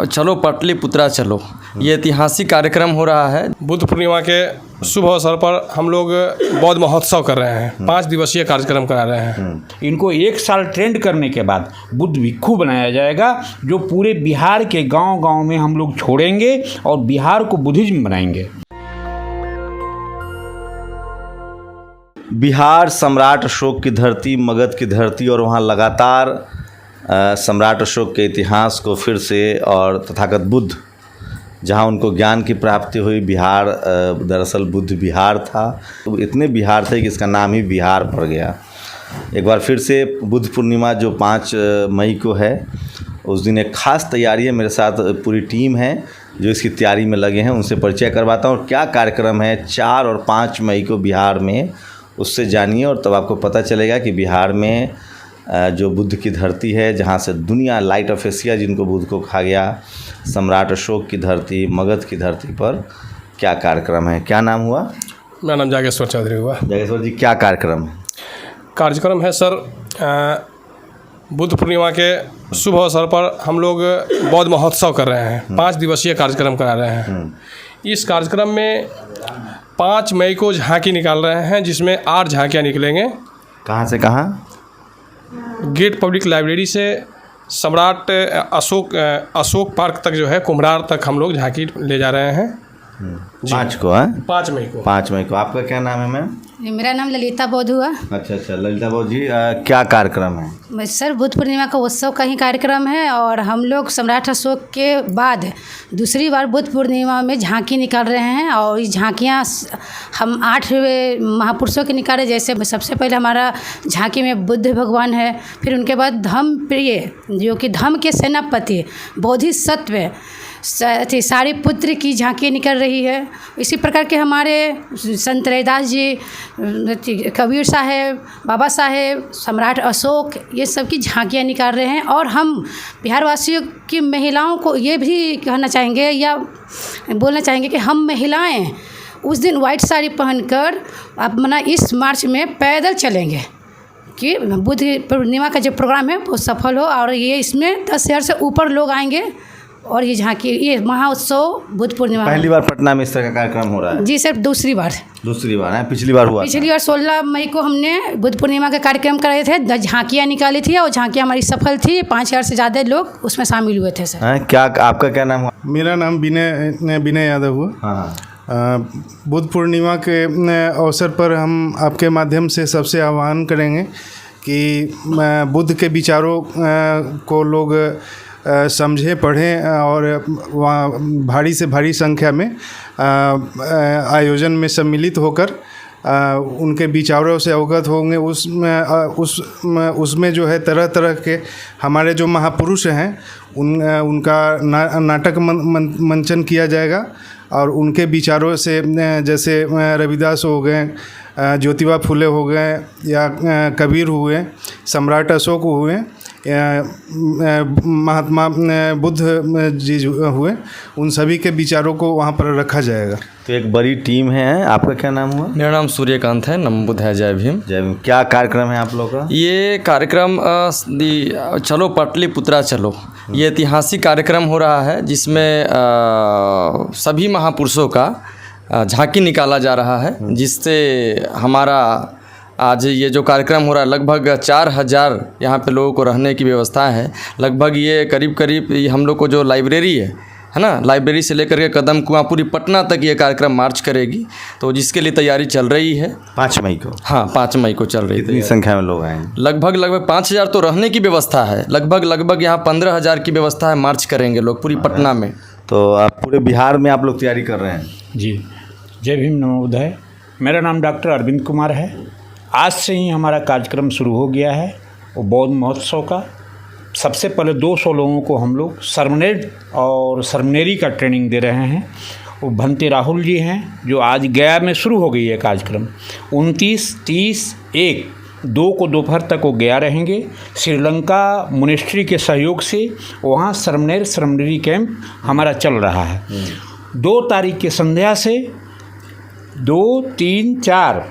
चलो पाटलिपुत्रा चलो, ये ऐतिहासिक कार्यक्रम हो रहा है। बुद्ध पूर्णिमा के शुभ अवसर पर हम लोग बौद्ध महोत्सव कर रहे हैं। 5 दिवसीय कार्यक्रम करा रहे हैं। इनको 1 साल ट्रेंड करने के बाद बुद्ध भिक्खु बनाया जाएगा, जो पूरे बिहार के गांव-गांव में हम लोग छोड़ेंगे और बिहार को बुद्धिज्म बनाएंगे। बिहार सम्राट अशोक की धरती, मगध की धरती, और वहाँ लगातार सम्राट अशोक के इतिहास को फिर से, और तथागत बुद्ध जहाँ उनको ज्ञान की प्राप्ति हुई, बिहार दरअसल बुद्ध बिहार था। तो इतने बिहार थे कि इसका नाम ही बिहार पड़ गया। एक बार फिर से बुद्ध पूर्णिमा जो 5 मई को है, उस दिन एक ख़ास तैयारी है। मेरे साथ पूरी टीम है जो इसकी तैयारी में लगे हैं, उनसे परिचय करवाता हूँ और क्या कार्यक्रम है 4 और 5 मई को बिहार में, उससे जानिए और तब आपको पता चलेगा कि बिहार में जो बुद्ध की धरती है, जहाँ से दुनिया, लाइट ऑफ एशिया जिनको बुद्ध को कहा गया, सम्राट अशोक की धरती, मगध की धरती पर क्या कार्यक्रम है। क्या नाम हुआ? मेरा नाम जागेश्वर चौधरी हुआ। जागेश्वर जी, क्या कार्यक्रम है? कार्यक्रम है सर, बुद्ध पूर्णिमा के शुभ अवसर पर हम लोग बौद्ध महोत्सव कर रहे हैं। 5 दिवसीय कार्यक्रम करा रहे हैं। इस कार्यक्रम में 5 मई को झांकी निकाल रहे हैं, जिसमें 8 झांकियाँ निकलेंगे। कहाँ से कहाँ? गेट पब्लिक लाइब्रेरी से सम्राट अशोक पार्क तक, जो है कुम्हरार तक, हम लोग झांकी ले जा रहे हैं। 5 को है? 5 मई को। 5 मई को। आपका क्या नाम है मैम? मेरा नाम ललिता बौद्ध हुआ। अच्छा, ललिता बौद्ध जी, क्या कार्यक्रम है? सर, बुद्ध पूर्णिमा का उत्सव का ही कार्यक्रम है, और हम लोग सम्राट अशोक के बाद दूसरी बार बुद्ध पूर्णिमा में झांकी निकाल रहे हैं। और ये झांकियाँ हम 8 महापुरुषों की निकाल रहे हैं। जैसे सबसे पहले हमारा झांकी में बुद्ध भगवान है, फिर उनके बाद धम्म प्रिय, जो कि धम्म के सेनापति बोधिसत्व सारिपुत्र की झांकी निकल रही है। इसी प्रकार के हमारे संत रैदास जी, कबीर साहेब, बाबा साहेब, सम्राट अशोक, ये सब की झांकियाँ निकाल रहे हैं। और हम बिहार वासियों की महिलाओं को ये भी कहना चाहेंगे या बोलना चाहेंगे कि हम महिलाएं उस दिन वाइट साड़ी पहनकर अपना इस मार्च में पैदल चलेंगे कि बुद्ध पूर्णिमा का जो प्रोग्राम है वो सफल हो। और ये इसमें 10,000 से ऊपर लोग आएंगे। और ये झांकी, ये महोत्सव बुद्ध पूर्णिमा पहली बार पटना में इस तरह का कार्यक्रम हो रहा है? जी सर, दूसरी बार है। पिछली बार हुआ? पिछली बार 16 मई को हमने बुद्ध पूर्णिमा का कार्यक्रम कराए थे, झांकियाँ निकाली थी, और झांकियाँ हमारी सफल थी। 5,000 से ज़्यादा लोग उसमें शामिल हुए थे सर। क्या आपका क्या नाम हुआ? मेरा नाम विनय यादव हुआ। हाँ। बुद्ध पूर्णिमा के अवसर पर हम आपके माध्यम से सबसे आह्वान करेंगे कि बुद्ध के विचारों को लोग समझें, पढ़ें, और वहाँ भारी से भारी संख्या में आयोजन में सम्मिलित होकर उनके विचारों से अवगत होंगे। उसमें जो है तरह तरह के हमारे जो महापुरुष हैं उनका नाटक मंचन किया जाएगा। और उनके विचारों से, जैसे रविदास हो गए, ज्योतिबा फुले हो गए, या कबीर हुए, सम्राट अशोक हुए, महात्मा बुद्ध जी हुए, उन सभी के विचारों को वहाँ पर रखा जाएगा। तो एक बड़ी टीम है। आपका क्या नाम हुआ? मेरा नाम सूर्यकांत है। नमो बुद्ध है। जय भीम। जय भीम। क्या कार्यक्रम है आप लोग का? ये कार्यक्रम चलो पाटलिपुत्रा चलो, ये ऐतिहासिक कार्यक्रम हो रहा है, जिसमें सभी महापुरुषों का झांकी निकाला जा रहा है, जिससे हमारा आज ये जो कार्यक्रम हो रहा है, लगभग 4,000 यहाँ पे लोगों को रहने की व्यवस्था है। लगभग ये करीब हम लोग को जो लाइब्रेरी है ना, लाइब्रेरी से लेकर के कदम कुआं पूरी पटना तक ये कार्यक्रम मार्च करेगी। तो जिसके लिए तैयारी चल रही है। 5 मई को? हाँ, 5 मई को चल रही है। कितनी संख्या में लोग आएंगे? लगभग 5,000 तो रहने की व्यवस्था है। लगभग यहाँ 15,000 की व्यवस्था है। मार्च करेंगे लोग पूरी पटना में। तो आप पूरे बिहार में आप लोग तैयारी कर रहे हैं? जी, जय भीम, नमो बुद्धाय। मेरा नाम डॉक्टर अरविंद कुमार है। आज से ही हमारा कार्यक्रम शुरू हो गया है वो बौद्ध महोत्सव का। सबसे पहले 200 लोगों को हम लोग सरमनेट और सरमनेरी का ट्रेनिंग दे रहे हैं। वो भंते राहुल जी हैं, जो आज गया में शुरू हो गई है कार्यक्रम। 29, 30, 1, 2 को दोपहर तक वो गया रहेंगे। श्रीलंका मोनेस्ट्री के सहयोग से वहाँ सरमनेरी कैंप हमारा चल रहा है। 2 तारीख के संध्या से 2, 3, 4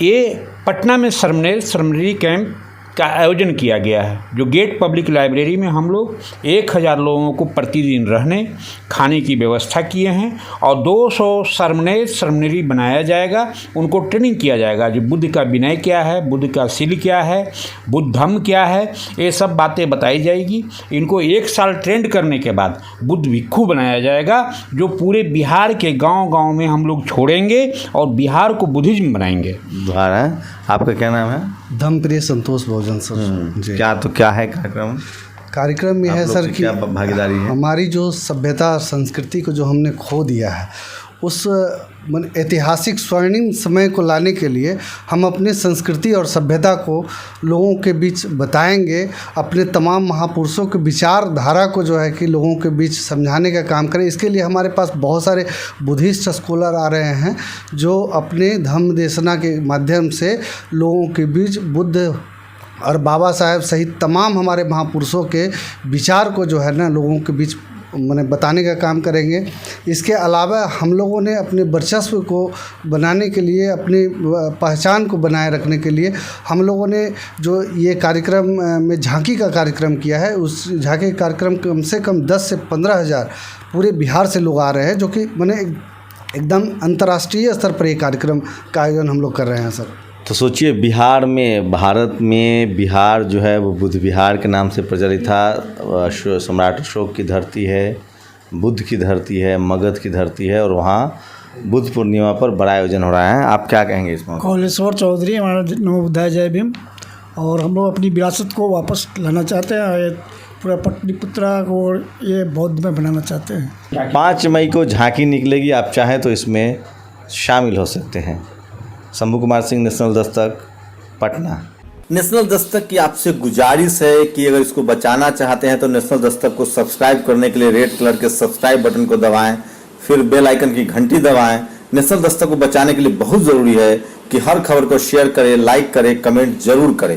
ये पटना में सरमनेरी कैंप का आयोजन किया गया है। जो गेट पब्लिक लाइब्रेरी में हम लोग 1000 लोगों को प्रतिदिन रहने खाने की व्यवस्था किए हैं और 200 सर्मनरी बनाया जाएगा। उनको ट्रेनिंग किया जाएगा जो बुद्ध का विनय क्या है, बुद्ध का शील क्या है, बुद्ध धम्म क्या है, ये सब बातें बताई जाएगी। इनको 1 साल ट्रेंड करने के बाद बुद्ध भिक्षु बनाया जाएगा जो पूरे बिहार के गांव-गांव में हम लोग छोड़ेंगे और बिहार को बुद्धिज्म बनाएंगे। बिहार है। आपका क्या नाम है? धम्मप्रिय संतोष बहुजन सर जी। क्या है कार्यक्रम? कार्यक्रम ये आप है लोग सर की कि क्या भागीदारी है? हमारी जो सभ्यता संस्कृति को जो हमने खो दिया है उस ऐतिहासिक स्वर्णिम समय को लाने के लिए हम अपनी संस्कृति और सभ्यता को लोगों के बीच बताएंगे। अपने तमाम महापुरुषों के विचारधारा को जो है कि लोगों के बीच समझाने का काम करें। इसके लिए हमारे पास बहुत सारे बुद्धिस्ट स्कॉलर आ रहे हैं जो अपने धम्म देशना के माध्यम से लोगों के बीच बुद्ध और बाबा साहेब सहित तमाम हमारे महापुरुषों के विचार को जो है ना लोगों के बीच मैंने बताने का काम करेंगे। इसके अलावा हम लोगों ने अपने वर्चस्व को बनाने के लिए, अपनी पहचान को बनाए रखने के लिए हम लोगों ने जो ये कार्यक्रम में झांकी का कार्यक्रम किया है, उस झांकी कार्यक्रम कम से कम 10 से 15 हज़ार पूरे बिहार से लोग आ रहे हैं, जो कि मैंने एकदम अंतर्राष्ट्रीय स्तर पर ये कार्यक्रम का आयोजन हम लोग कर रहे हैं सर। तो सोचिए बिहार में, भारत में बिहार जो है वो बुद्ध विहार के नाम से प्रचलित था। सम्राट अशोक की धरती है, बुद्ध की धरती है, मगध की धरती है और वहाँ बुद्ध पूर्णिमा पर बड़ा आयोजन हो रहा है। आप क्या कहेंगे इसमें? कौलेश्वर चौधरी, हमारा नमो बुद्धाय जय भीम। और हम लोग अपनी विरासत को वापस लाना चाहते हैं और पूरा पटलिपुत्रा को ये बौद्ध में बनाना चाहते हैं। 5 मई को झांकी निकलेगी, आप चाहें तो इसमें शामिल हो सकते हैं। शंभू कुमार सिंह, नेशनल दस्तक, पटना। नेशनल दस्तक की आपसे गुजारिश है कि अगर इसको बचाना चाहते हैं तो नेशनल दस्तक को सब्सक्राइब करने के लिए रेड कलर के सब्सक्राइब बटन को दबाएं, फिर बेल आइकन की घंटी दबाएं। नेशनल दस्तक को बचाने के लिए बहुत ज़रूरी है कि हर खबर को शेयर करें, लाइक करें, कमेंट जरूर करें।